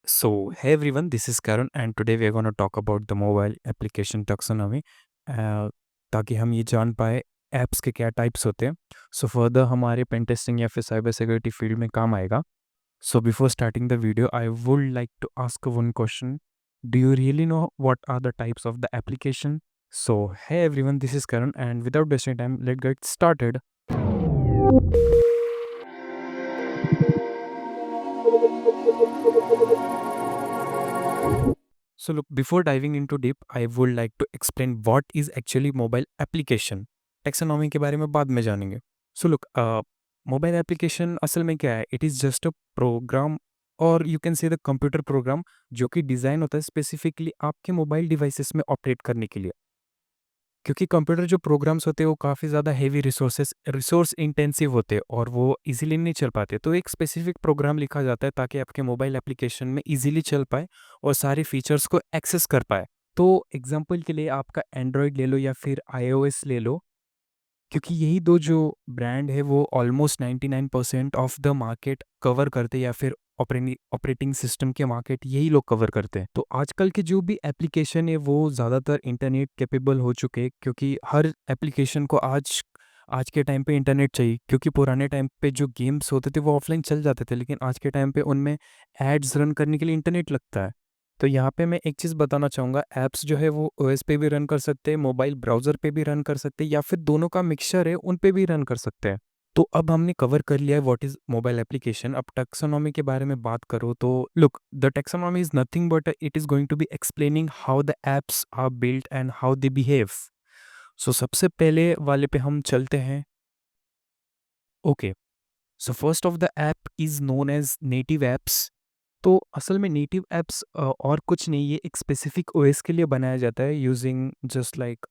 Hey everyone, this is Karan and today we are going to talk about the mobile application taxonomy ताकि हम ये जान पाए apps के क्या टाइप्स होते हैं फर्दर हमारे पेन टेस्टिंग या फिर साइबर सिक्योरिटी फील्ड में काम आएगा. Before starting the video I would like to ask one question. Do you really know what are the types of the application? Hey everyone, this is Karan and without wasting time, let's get started. Look, before diving into deep, I would like to explain what is actually mobile application. Taxonomy के बारे में बाद में जानेंगे. Look, mobile application असल में क्या है? It is just a program और you can say the computer program जो कि डिज़ाइन होता है स्पेसिफिकली आपके मोबाइल डिवाइसेस में ऑपरेट करने के लिए. क्योंकि कंप्यूटर जो प्रोग्राम्स होते हैं वो काफ़ी ज़्यादा हेवी रिसोर्स इंटेंसिव होते हैं और वो इजीली नहीं चल पाते. तो एक स्पेसिफिक प्रोग्राम लिखा जाता है ताकि आपके मोबाइल एप्लीकेशन में इजीली चल पाए और सारे फीचर्स को एक्सेस कर पाए. तो एग्जांपल के लिए आपका एंड्रॉयड ले लो या फिर आईओएस ले लो, क्योंकि यही दो जो ब्रांड है वो almost 99% of the market cover करते हैं या फिर ऑपरेटिंग सिस्टम के मार्केट यही लोग कवर करते हैं. तो आजकल के जो भी एप्लीकेशन है वो ज़्यादातर इंटरनेट कैपेबल हो चुके हैं, क्योंकि हर एप्लीकेशन को आज आज के टाइम पे इंटरनेट चाहिए. क्योंकि पुराने टाइम पे जो गेम्स होते थे वो ऑफलाइन चल जाते थे, लेकिन आज के टाइम पे उनमें एड्स रन करने के लिए इंटरनेट लगता है. तो यहाँ पे मैं एक चीज़ बताना चाहूँगा, ऐप्स जो है वो ओएस पे भी रन कर सकते हैं, मोबाइल ब्राउज़र पे भी रन कर सकते हैं या फिर दोनों का मिक्सचर है उन पे भी रन कर सकते हैं. तो अब हमने कवर कर लिया है व्हाट इज़ मोबाइल एप्लीकेशन. अब टैक्सोनॉमी के बारे में बात करो तो look, the taxonomy is nothing but it is going to be explaining how the apps are built and how they behave. सबसे पहले वाले पे हम चलते हैं. Okay, first of the app is known as native apps. तो असल में नेटिव ऐप्स और कुछ नहीं, ये एक स्पेसिफिक ओएस के लिए बनाया जाता है using just like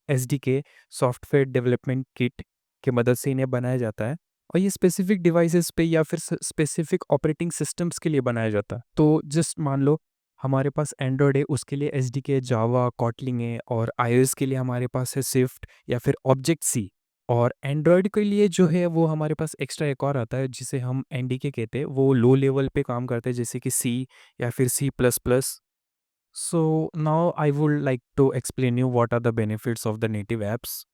SDK, software development kit की मदद से इन्हें बनाया जाता है. और ये स्पेसिफिक डिवाइसेस पे या फिर स्पेसिफिक ऑपरेटिंग सिस्टम्स के लिए बनाया जाता है. तो जस्ट मान लो हमारे पास एंड्रॉयड है, उसके लिए एसडीके जावा कॉटलिंग है, और आईओएस के लिए हमारे पास है स्विफ्ट या फिर ऑब्जेक्ट सी. और एंड्रॉयड के लिए जो है वो हमारे पास एक्स्ट्रा एक और आता है जिसे हम एनडीके कहते हैं. वो लो लेवल पे काम करते हैं जैसे कि सी या फिर C plus plus. Now I would like to explain you what are the benefits of the native apps.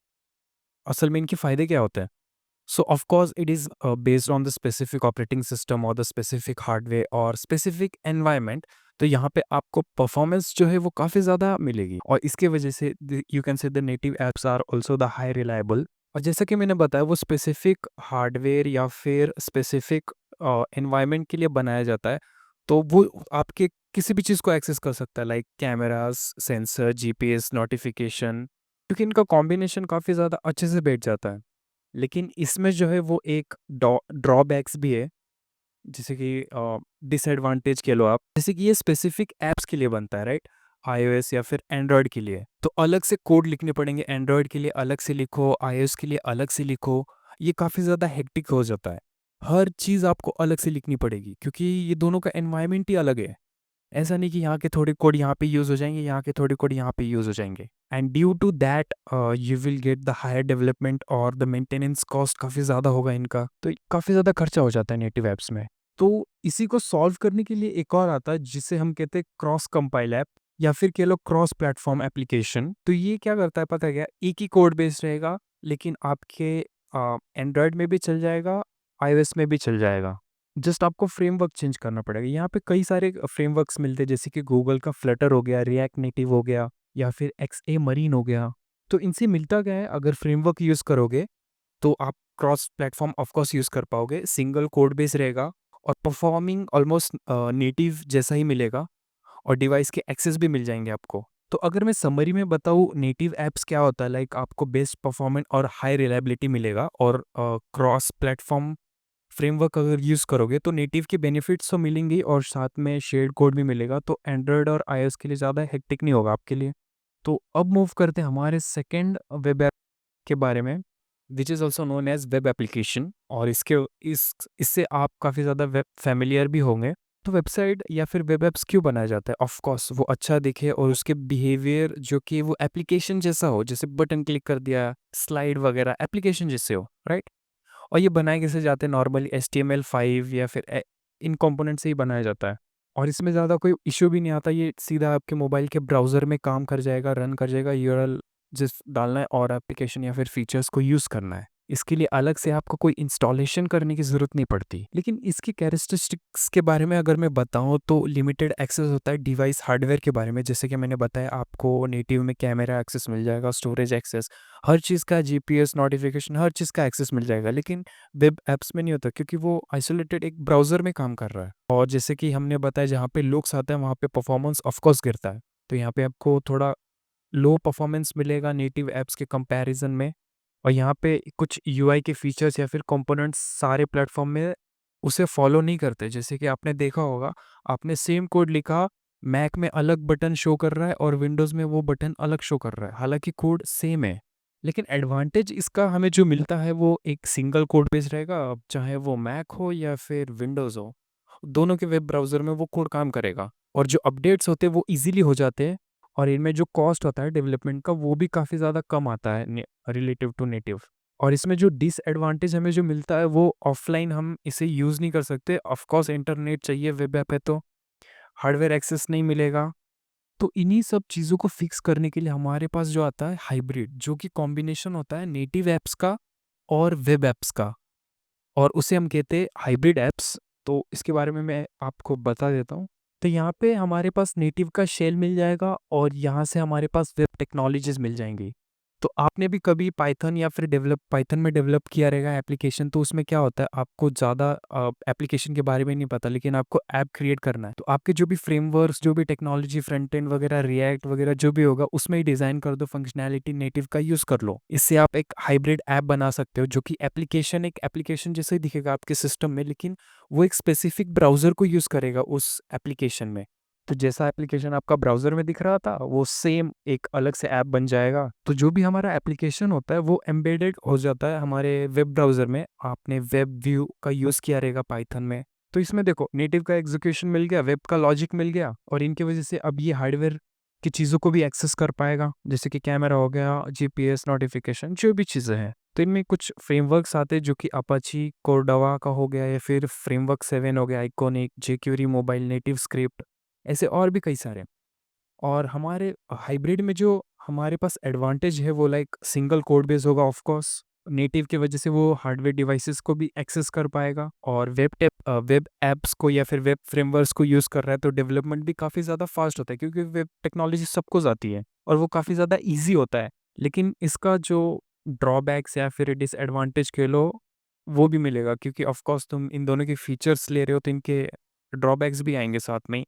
असल में इनके फ़ायदे क्या होते हैं? Of course it is based on the specific operating system और द स्पेसिफिक हार्डवेयर और specific environment. तो यहाँ पे आपको परफॉर्मेंस जो है वो काफ़ी ज़्यादा मिलेगी, और इसके वजह से you can say the native apps are also the high reliable. और जैसा कि मैंने बताया वो स्पेसिफिक हार्डवेयर या फिर स्पेसिफिक एनवायरनमेंट के लिए बनाया जाता है. तो वो आपके किसी भी चीज़ को एक्सेस कर सकता है, like cameras, sensor, GPS, notification, क्योंकि इनका कॉम्बिनेशन काफ़ी ज़्यादा अच्छे से बैठ जाता है. लेकिन इसमें जो है वो एक ड्रॉबैक्स भी है, जैसे कि डिसएडवांटेज कह लो आप. जैसे कि ये स्पेसिफिक ऐप्स के लिए बनता है, राइट? आईओएस या फिर एंड्रॉयड के लिए तो अलग से कोड लिखने पड़ेंगे. एंड्रॉयड के लिए अलग से लिखो, आईओएस के लिए अलग से लिखो. ये काफ़ी ज़्यादा हेक्टिक हो जाता है. हर चीज़ आपको अलग से लिखनी पड़ेगी क्योंकि ये दोनों का एनवायरनमेंट ही अलग है. ऐसा नहीं कि यहाँ के थोड़े कोड यहाँ पे यूज़ हो जाएंगे, यहाँ के थोड़े कोड यहाँ पे यूज़ हो जाएंगे. And due to that you will get the higher development और द मेंटेनेंस कॉस्ट काफ़ी ज़्यादा होगा इनका. तो काफ़ी ज़्यादा खर्चा हो जाता है नेटिव ऐप्स में. तो इसी को सॉल्व करने के लिए एक और आता है जिसे हम कहते हैं क्रॉस कंपाइल ऐप या फिर कह लो क्रॉस प्लेटफॉर्म एप्लीकेशन. तो ये क्या करता है पता है क्या? एक ही कोड बेस रहेगा, लेकिन आपके एंड्रॉयड में भी चल जाएगा, आईओएस में भी चल जाएगा. जस्ट आपको फ्रेमवर्क चेंज करना पड़ेगा. यहाँ पे कई सारे फ्रेमवर्क्स मिलते हैं जैसे कि गूगल का फ्लटर हो गया, रिएक्ट नेटिव हो गया या फिर एक्सए मरीन हो गया. तो इनसे मिलता क्या है? अगर फ्रेमवर्क यूज़ करोगे तो आप cross platform of course use कर पाओगे, सिंगल कोड बेस रहेगा और परफॉर्मिंग ऑलमोस्ट नेटिव जैसा ही मिलेगा, और डिवाइस के एक्सेस भी मिल जाएंगे आपको. तो अगर मैं समरी में बताऊँ नेटिव ऐप्स क्या होता है, लाइक आपको बेस्ट परफॉर्मेंस और हाई रिलायबिलिटी मिलेगा, और क्रॉस प्लेटफॉर्म फ्रेमवर्क अगर यूज़ करोगे तो नेटिव के बेनिफिट्स तो मिलेंगे और साथ में शेयर्ड कोड भी मिलेगा. तो एंड्रॉयड और आईओएस के लिए ज़्यादा हेक्टिक नहीं होगा आपके लिए. तो अब मूव करते हैं हमारे सेकंड वेब ऐप के बारे में, which is also known as web application. और इससे आप काफ़ी ज़्यादा वेब फैमिलियर भी होंगे. तो वेबसाइट या फिर वेब ऐप्स क्यों बनाया जाता है? ऑफ कोर्स वो अच्छा दिखे और उसके बिहेवियर जो कि वो एप्लीकेशन जैसा हो, जैसे बटन क्लिक कर दिया, स्लाइड वगैरह एप्लीकेशन जैसे हो, राइट? और ये बनाए कैसे जाते हैं? नॉर्मली HTML5 या फिर इन कंपोनेंट से ही बनाया जाता है. और इसमें ज़्यादा कोई इश्यू भी नहीं आता, ये सीधा आपके मोबाइल के ब्राउज़र में काम कर जाएगा, रन कर जाएगा, यूआरएल जिस डालना है और एप्लीकेशन या फिर फीचर्स को यूज़ करना है। इसके लिए अलग से आपको कोई इंस्टॉलेशन करने की ज़रूरत नहीं पड़ती। लेकिन इसकी कैरेक्टरिस्टिक्स के बारे में अगर मैं बताऊँ तो लिमिटेड एक्सेस होता है डिवाइस हार्डवेयर के बारे में। जैसे कि मैंने बताया आपको नेटिव में कैमरा एक्सेस मिल जाएगा, स्टोरेज एक्सेस, हर चीज़ का जीपीएस नोटिफ़िकेशन, हर चीज़ का एक्सेस मिल जाएगा। लेकिन वेब ऐप्स में नहीं होता क्योंकि वो आइसोलेटेड एक ब्राउज़र में काम कर रहा है। और जैसे कि हमने बताया जहाँ पे लुक्स आता है वहाँ पे परफॉर्मेंस ऑफ कोर्स गिरता है। तो यहाँ पे आपको थोड़ा लो परफॉर्मेंस मिलेगा नेटिव ऐप्स के कंपैरिज़न में। और यहाँ पे कुछ यूआई के फीचर्स या फिर कंपोनेंट्स सारे प्लेटफ़ॉर्म में उसे फ़ॉलो नहीं करते। जैसे कि आपने देखा होगा, आपने सेम कोड लिखा, मैक में अलग बटन शो कर रहा है और विंडोज़ में वो बटन अलग शो कर रहा है। हालाँकि कोड सेम है, लेकिन एडवांटेज इसका हमें जो मिलता है वो एक सिंगल कोड बेस रहेगा, अब चाहे वो मैक हो या फिर विंडोज़ हो। दोनों के वेब ब्राउज़र में वो कोड काम करेगा और जो अपडेट्स होते हैं वो ईज़िली हो जाते हैं। और इनमें जो कॉस्ट होता है डेवलपमेंट का वो भी काफ़ी ज़्यादा कम आता है रिलेटिव टू नेटिव। और इसमें जो डिसएडवांटेज हमें जो मिलता है वो ऑफलाइन हम इसे यूज़ नहीं कर सकते। ऑफ कोर्स इंटरनेट चाहिए वेब ऐप है तो, हार्डवेयर एक्सेस नहीं मिलेगा। तो इन्हीं सब चीज़ों को फिक्स करने के लिए हमारे पास जो आता है हाइब्रिड, जो कि कॉम्बिनेशन होता है नेटिव ऐप्स का और वेब ऐप्स का, और उसे हम कहते हैं हाइब्रिड ऐप्स। तो इसके बारे में मैं आपको बता देता हूँ। तो यहाँ पे हमारे पास नेटिव का शेल मिल जाएगा और यहाँ से हमारे पास वेब टेक्नोलॉजीज़ मिल जाएँगी। तो आपने भी कभी पाइथन या फिर पाइथन में डेवलप किया रहेगा एप्लीकेशन, तो उसमें क्या होता है आपको ज़्यादा एप्लीकेशन के बारे में नहीं पता, लेकिन आपको ऐप क्रिएट करना है। तो आपके जो भी फ्रेमवर्क्स, जो भी टेक्नोलॉजी फ्रंट एंड वगैरह, रिएक्ट वगैरह जो भी होगा उसमें ही डिज़ाइन कर दो, फंक्शनैलिटी नेटिव का यूज़ कर लो। इससे आप एक हाइब्रिड ऐप बना सकते हो जो कि एप्लीकेशन एक एप्लीकेशन जैसा ही दिखेगा आपके सिस्टम में, लेकिन वो एक स्पेसिफिक ब्राउज़र को यूज़ करेगा उस एप्लीकेशन में। तो जैसा एप्लीकेशन आपका ब्राउज़र में दिख रहा था, वो सेम एक अलग से ऐप बन जाएगा। तो जो भी हमारा एप्लीकेशन होता है, वो एम्बेडेड हो जाता है हमारे वेब ब्राउज़र में। आपने वेब व्यू का यूज़ किया रहेगा पाइथन में। तो इसमें देखो नेटिव का एग्ज़ीक्यूशन मिल गया, वेब का लॉजिक मिल गया और इनकी वज़ह से अब ये हार्डवेयर की चीज़ों को भी एक्सेस कर पाएगा, जैसे कि कैमरा हो गया, जीपीएस नोटिफ़िकेशन, जो भी चीज़ें हैं। तो इनमें कुछ फ्रेमवर्क्स आते हैं जो कि अपाची कोर्डोवा का हो गया या फिर फ्रेमवर्क 7 हो गया, आइकॉनिक, जेक्यूरी मोबाइल, नेटिव स्क्रिप्ट, ऐसे और भी कई सारे। और हमारे हाइब्रिड में जो हमारे पास एडवांटेज है वो लाइक सिंगल कोड बेस होगा ऑफ कोर्स। नेटिव की वजह से वो हार्डवेयर डिवाइसेस को भी एक्सेस कर पाएगा और वेब ऐप्स को या फिर वेब फ्रेमवर्क्स को यूज़ कर रहा है तो डेवलपमेंट भी काफ़ी ज़्यादा फास्ट होता है क्योंकि वेब टेक्नोलॉजी सबको आती है और वो काफ़ी ज़्यादा ईजी होता है। लेकिन इसका जो ड्रॉबैक्स या फिर डिसएडवांटेज कह लो वो भी मिलेगा क्योंकि ऑफ कोर्स तुम इन दोनों के फीचर्स ले रहे हो तो इनके ड्रॉबैक्स भी आएंगे साथ में ही।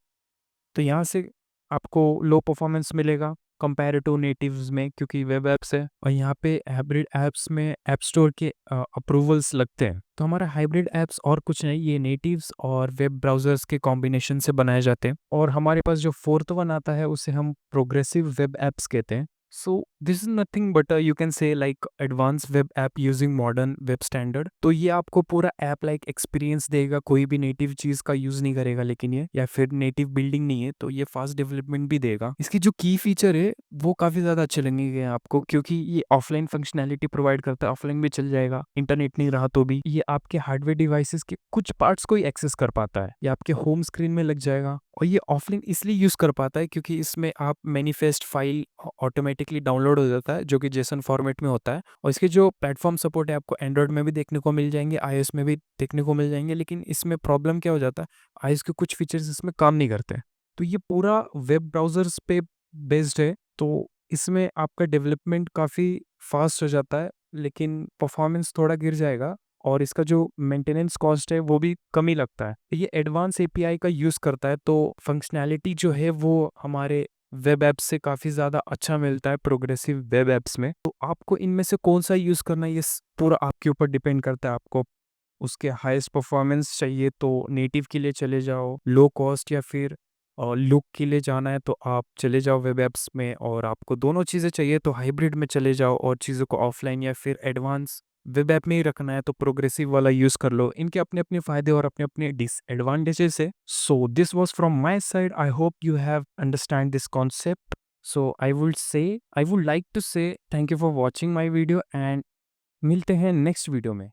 तो यहाँ से आपको लो परफॉर्मेंस मिलेगा कंपेयर टू नेटिव्स में क्योंकि वेब ऐप्स है और यहाँ पे हाइब्रिड ऐप्स में ऐप स्टोर के अप्रूवल्स लगते हैं। तो हमारा हाइब्रिड ऐप्स और कुछ नहीं, ये नेटिव्स और वेब ब्राउजर्स के कॉम्बिनेशन से बनाए जाते हैं। और हमारे पास जो फोर्थ वन आता है उसे हम प्रोग्रेसिव वेब ऐप्स कहते हैं। So this is nothing but you can से like advance web app using modern web standard. तो ये आपको पूरा ऐप लाइक एक्सपीरियंस देगा, कोई भी नेटिव चीज का यूज नहीं करेगा, लेकिन ये या फिर नेटिव बिल्डिंग नहीं है तो ये फास्ट डेवलपमेंट भी देगा। इसकी जो की फीचर है वो काफी ज्यादा अच्छे लगेंगे आपको क्योंकि ये ऑफलाइन फंक्शनैलिटी प्रोवाइड करता है, ऑफलाइन भी चल जाएगा, इंटरनेट नहीं रहा तो भी ये आपके हार्डवेयर डिवाइसेस के कुछ पार्ट्स को ही एक्सेस कर पाता है, ये आपके होम स्क्रीन में लग जाएगा। और ये ऑफलाइन इसलिए यूज़ कर पाता है क्योंकि इसमें आप मैनिफेस्ट फाइल ऑटोमेटिकली डाउनलोड हो जाता है जो कि जेसन फॉर्मेट में होता है। और इसके जो प्लेटफॉर्म सपोर्ट है आपको एंड्रॉयड में भी देखने को मिल जाएंगे, आईओएस में भी देखने को मिल जाएंगे, लेकिन इसमें प्रॉब्लम क्या हो जाता है, आईओएस के कुछ फीचर्स इसमें काम नहीं करते। तो ये पूरा वेब ब्राउजर्स पे बेस्ड है तो इसमें आपका डेवलपमेंट काफ़ी फास्ट हो जाता है, लेकिन परफॉर्मेंस थोड़ा गिर जाएगा और इसका जो मेंटेनेंस कॉस्ट है वो भी कम ही लगता है। ये एडवांस एपीआई का यूज़ करता है तो फंक्शनैलिटी जो है वो हमारे वेब ऐप्स से काफ़ी ज़्यादा अच्छा मिलता है प्रोग्रेसिव वेब ऐप्स में। तो आपको इनमें से कौन सा यूज़ करना है ये पूरा आपके ऊपर डिपेंड करता है। आपको उसके हाईएस्ट परफॉर्मेंस चाहिए तो नेटिव के लिए चले जाओ, लो कॉस्ट या फिर लुक के लिए जाना है तो आप चले जाओ वेब ऐप्स में, और आपको दोनों चीज़ें चाहिए तो हाइब्रिड में चले जाओ, और चीज़ों को ऑफलाइन या फिर एडवांस वेब ऐप में ही रखना है तो प्रोग्रेसिव वाला यूज़ कर लो। इनके अपने अपने फ़ायदे और अपने अपने डिसएडवांटेजेस है। So this was from my side, I hope you have understand this concept. So I would like to say thank you for watching my video and मिलते हैं नेक्स्ट वीडियो में।